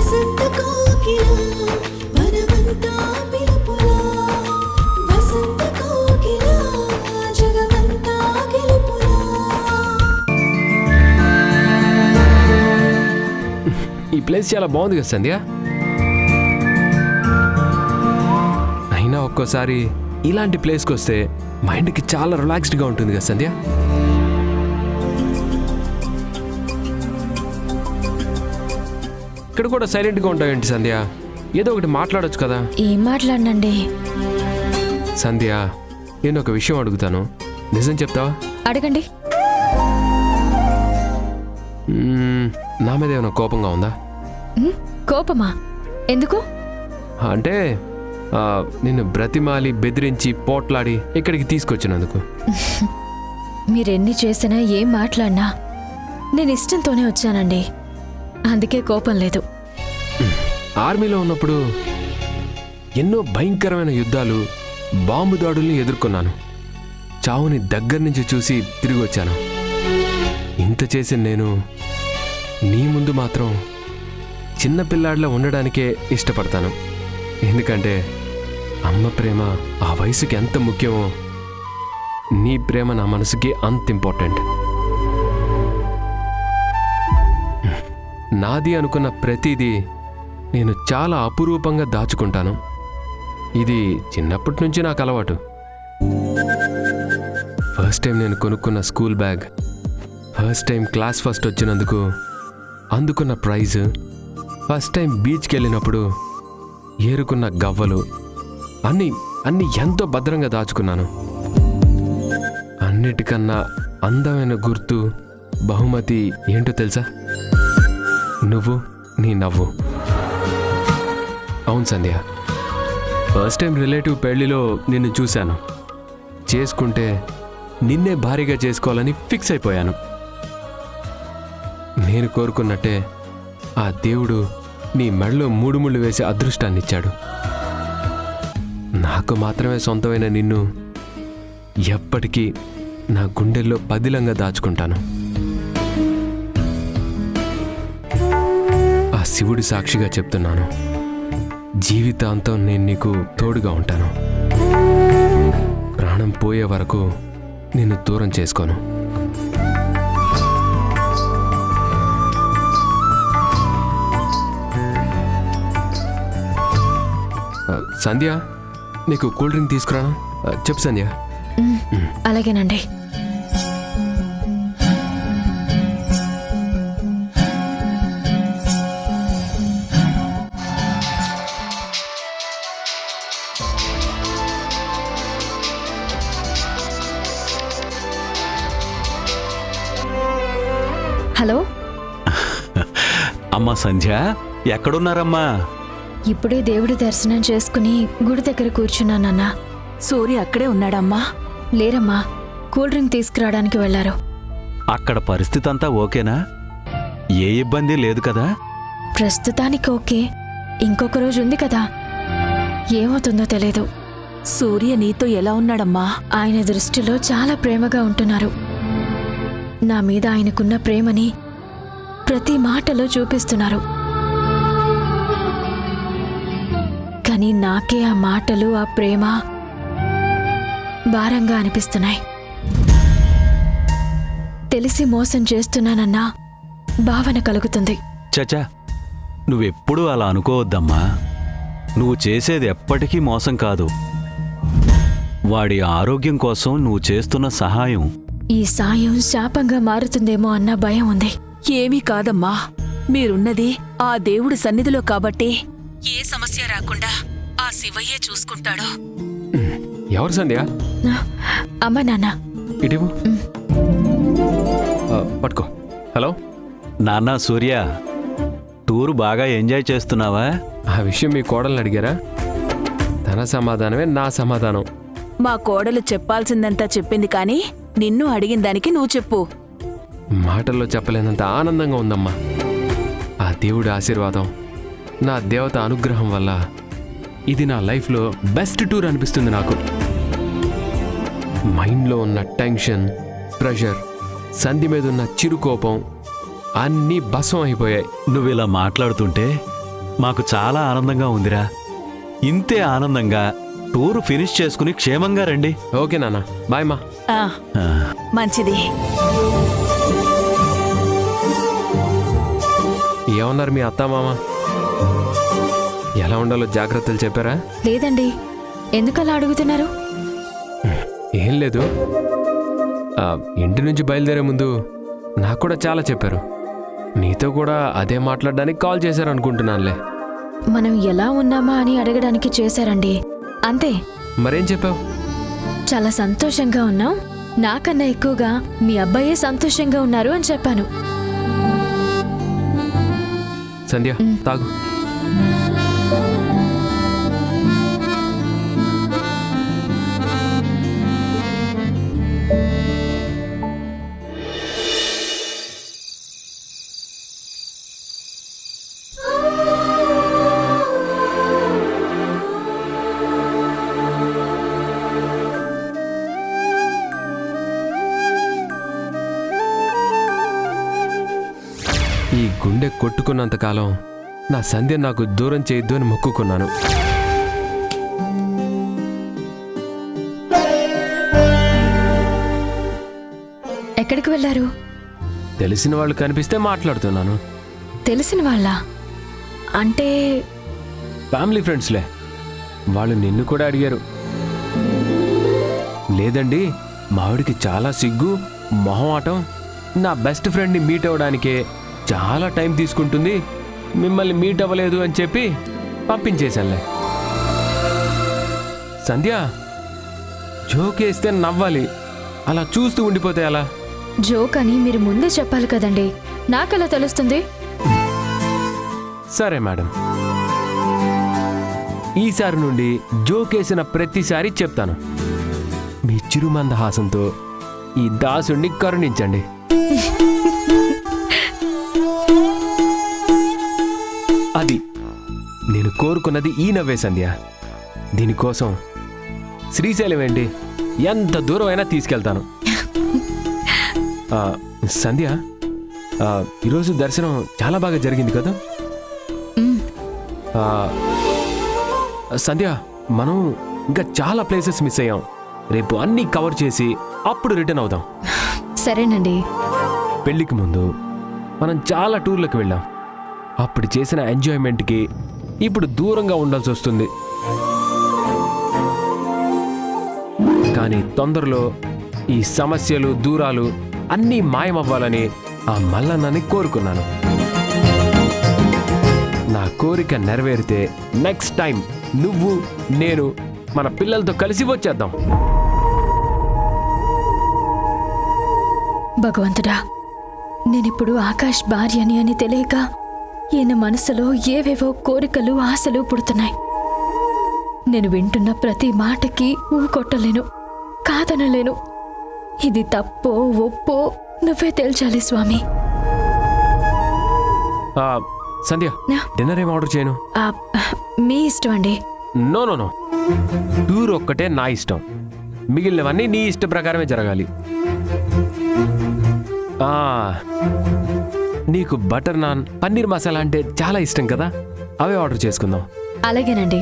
వసంత కోకిల వనమంతా పిలుపులా వసంత కోకిల జగమంతా గెలుపులా. ఈ ప్లేస్ చాలా బాగుంది కదా సంధ్య. అయినా ఒక్కోసారి ఇలాంటి ప్లేస్కి వస్తే మైండ్కి చాలా రిలాక్స్డ్గా ఉంటుంది కదా సంధ్య. ఇక్కడ కూడా సైలెంట్గా ఉంటావేంటి సంధ్య? ఏదో ఒకటి మాట్లాడొచ్చు కదా. ఏం మాట్లాడనండి? సంధ్య, నేను ఒక విషయం అడుగుతాను, నిజం చెప్తావా? అడగండి. నా మీద ఏమైనా కోపంగా ఉందా? కోపమా? ఎందుకు? అంటే నిన్ను బ్రతిమాలి బెదిరించి పోట్లాడి ఇక్కడికి తీసుకొచ్చినందుకు. మీరెన్ని చేసినా ఏం మాట్లాడినా నేను ఇష్టంతోనే వచ్చానండి, అందుకే కోపం లేదు. ఆర్మీలో ఉన్నప్పుడు ఎన్నో భయంకరమైన యుద్ధాలు, బాంబు దాడుల్ని ఎదుర్కొన్నాను. చావుని దగ్గర నుంచి చూసి తిరిగి వచ్చాను. ఇంత చేసిన నేను నీ ముందు మాత్రం చిన్నపిల్లాడిలా ఉండడానికే ఇష్టపడతాను. ఎందుకంటే అమ్మ ప్రేమ ఆ వయసుకి ఎంత ముఖ్యమో నీ ప్రేమ నా మనసుకి అంత ఇంపార్టెంట్. నాది అనుకున్న ప్రతిదీ నేను చాలా అపురూపంగా దాచుకుంటాను. ఇది చిన్నప్పటి నుంచి నాకు అలవాటు. ఫస్ట్ టైం నేను కొనుక్కున్న school bag, first time class first వచ్చినందుకు అందుకున్న ప్రైజ్, ఫస్ట్ టైం బీచ్కి వెళ్ళినప్పుడు ఏరుకున్న గవ్వలు అన్నీ ఎంతో భద్రంగా దాచుకున్నాను. అన్నిటికన్నా అందమైన గుర్తు, బహుమతి ఏంటో తెలుసా? నువ్వు, నీ నవ్వు. అవును సంధ్య, ఫస్ట్ టైం రిలేటివ్ పెళ్లిలో నిన్ను చూశాను. చేసుకుంటే నిన్నే భారీగా చేసుకోవాలని ఫిక్స్ అయిపోయాను. నేను కోరుకున్నట్టే ఆ దేవుడు నీ మెడలో 3 ముళ్ళు వేసే అదృష్టాన్ని ఇచ్చాడు. నాకు మాత్రమే సొంతమైన నిన్ను ఎప్పటికీ నా గుండెల్లో పదిలంగా దాచుకుంటాను. ఆ శివుడి సాక్షిగా చెప్తున్నాను, జీవితాంతం నేను నీకు తోడుగా ఉంటాను. ప్రాణం పోయే వరకు నిన్ను దూరం చేసుకోను. సంధ్య, నీకు కూల్ డ్రింక్ తీసుకురా. చెప్పు సంధ్య. అలాగేనండి. హలో అమ్మా సంధ్య, ఎక్కడున్నారమ్మా? ఇప్పుడే దేవుడి దర్శనం చేసుకుని గుడి దగ్గర కూర్చున్నానన్నా. సూర్య అక్కడే ఉన్నాడమ్మా? లేరమ్మా, కూల్ డ్రింక్ తీసుకురావడానికి వెళ్లారు. అక్కడ పరిస్థితి అంతా ఓకేనా? ఏ ఇబ్బంది లేదు కదా? ప్రస్తుతానికి ఓకే, ఇంకొక రోజు ఉంది కదా, ఏమవుతుందో తెలీదు. సూర్య నీతో ఎలా ఉన్నాడమ్మా? ఆయన దృష్టిలో చాలా ప్రేమగా ఉంటున్నారు. నా మీద ఆయనకున్న ప్రేమని ప్రతి మాటలో చూపిస్తున్నారు. కానీ నాకే ఆ మాటలు, ఆ ప్రేమ భారంగా అనిపిస్తున్నాయి. తెలిసి మోసం చేస్తున్నానన్న భావన కలుగుతుంది. చచా, నువ్వెప్పుడూ అలా అనుకోవద్దమ్మా. నువ్వు చేసేది ఎప్పటికీ మోసం కాదు. వాడి ఆరోగ్యం కోసం నువ్వు చేస్తున్న సహాయం. ఈ సాయం శాపంగా మారుతుందేమో అన్న భయం ఉంది. ఏమీ కాదమ్మా, మీరున్నది ఆ దేవుడి సన్నిధిలో కాబట్టి ఏ సమస్య రాకుండా ఆ శివయ్యే చూసుకుంటాడు. ఎవరు సంధ్య? అమ్మ నాన్న. ఇటీవు పట్టుకో. హలో నాన్నా సూర్య, టూరు బాగా ఎంజాయ్ చేస్తున్నావా? ఆ విషయం మీ కోడల్ని అడిగారా? తన సమాధానమే నా సమాధానం. మా కోడలు చెప్పాల్సిందంతా చెప్పింది కానీ నిన్ను అడిగిన దానికి నువ్వు చెప్పు. మాటల్లో చెప్పలేనంత ఆనందంగా ఉందమ్మా. ఆ దేవుడి ఆశీర్వాదం, నా దేవత అనుగ్రహం వల్ల ఇది నా లైఫ్లో బెస్ట్ టూర్ అనిపిస్తుంది నాకు. మైండ్లో ఉన్న టెన్షన్, ప్రెషర్, సంధి మీద ఉన్న చిరుకోపం అన్నీ భస్మం అయిపోయాయి. నువ్విలా మాట్లాడుతుంటే మాకు చాలా ఆనందంగా ఉందిరా. ఇంతే ఆనందంగా టూరు ఫినిష్ చేసుకుని క్షేమంగా రండి. ఓకే నాన్న, బాయ్ మా. ఆ, ఆ, మంచిది. ఏమన్నారు మీ అత్త మామ? ఎలా ఉండాలో జాగ్రత్తలు చెప్పారా? లేదండి, ఎందుకలా అడుగుతున్నారు? ఏం లేదు, ఇంటి నుంచి బయలుదేరే ముందు నాకు కూడా చాలా చెప్పారు. నీతో కూడా అదే మాట్లాడడానికి కాల్ చేశారు అనుకుంటున్నానులే. మనం ఎలా ఉన్నామా అని అడగడానికి చేశారండి, అంతే. మరేం చెప్పావు? చాలా సంతోషంగా ఉన్నాం, నాకన్నా ఎక్కువగా మీ అబ్బాయే సంతోషంగా ఉన్నారు అని చెప్పాను. సంధ్య, తాగు. ఈ గుండె కొట్టుకున్నంతకాలం నా సంధ్య నాకు దూరం చేయొద్దు అని మొక్కుకున్నాను. ఎక్కడికి వెళ్ళారు? తెలిసిన వాళ్ళు కనిపిస్తే మాట్లాడుతున్నాను. తెలిసిన వాళ్ళ అంటే? ఫ్యామిలీ ఫ్రెండ్స్లే. వాళ్ళు నిన్ను కూడా అడిగారు. లేదండి, మావిడికి చాలా సిగ్గు, మొహమాటం, నా బెస్ట్ ఫ్రెండ్ని మీట్ అవ్వడానికే చాలా టైం తీసుకుంటుంది, మిమ్మల్ని మీట్ అవ్వలేదు అని చెప్పి పంపించేశానులే. సంధ్య, జోకేస్తే నవ్వాలి, అలా చూస్తూ ఉండిపోతే అలా? జోక్ అని మీరు ముందే చెప్పాలి కదండి, నాకెలా తెలుస్తుంది? సరే మేడం, ఈసారి నుండి జోకేసిన ప్రతిసారి చెప్తాను. మీ చిరుమందహాసంతో ఈ దాసుణ్ణి కరుణించండి. అది నేను కోరుకున్నది ఈ నవ్వే సంధ్య. దీనికోసం శ్రీశైలం ఏంటి, ఎంత దూరం అయినా తీసుకెళ్తాను. సంధ్య, ఈరోజు దర్శనం చాలా బాగా జరిగింది కదా? సంధ్య, మనం ఇంకా చాలా ప్లేసెస్ మిస్ అయ్యాం. రేపు అన్నీ కవర్ చేసి అప్పుడు రిటర్న్ అవుదాం. సరేనండి. పెళ్లికి ముందు మనం చాలా టూర్లకు వెళ్ళాం. అప్పుడు చేసిన ఎంజాయ్మెంట్కి ఇప్పుడు దూరంగా ఉండాల్సి వస్తుంది. కానీ తొందరలో ఈ సమస్యలు, దూరాలు అన్నీ మాయమవ్వాలని ఆ మల్లన్నని కోరుకున్నాను. నా కోరిక నెరవేరితే నెక్స్ట్ టైం నువ్వు, నేను మన పిల్లలతో కలిసి వచ్చేద్దాం. భగవంతుడా, నేనిప్పుడు ఆకాష్ భార్యని అని తెలియక ఈయన మనసులో ఏవేవో కోరికలు, ఆశలు పుడుతున్నాయి. నేను వింటున్న ప్రతి మాటకి కొట్టలేను, కాదనలేను. ఇది తప్పో ఒప్పో నువ్వే తేల్చాలి స్వామి. సంధ్య, డిన్నర్ ఏం ఆర్డర్ చేయను? మీ ఇష్టం అండి. నో నో నో, టూర్ ఒక్కటే నా ఇష్టం, మిగిలినవన్నీ నీ ఇష్ట ప్రకారమే జరగాలి. నీకు బటర్ నాన్, పన్నీర్ మసాలా అంటే చాలా ఇష్టం కదా, అవే ఆర్డర్ చేసుకుందాం. అలాగేనండి.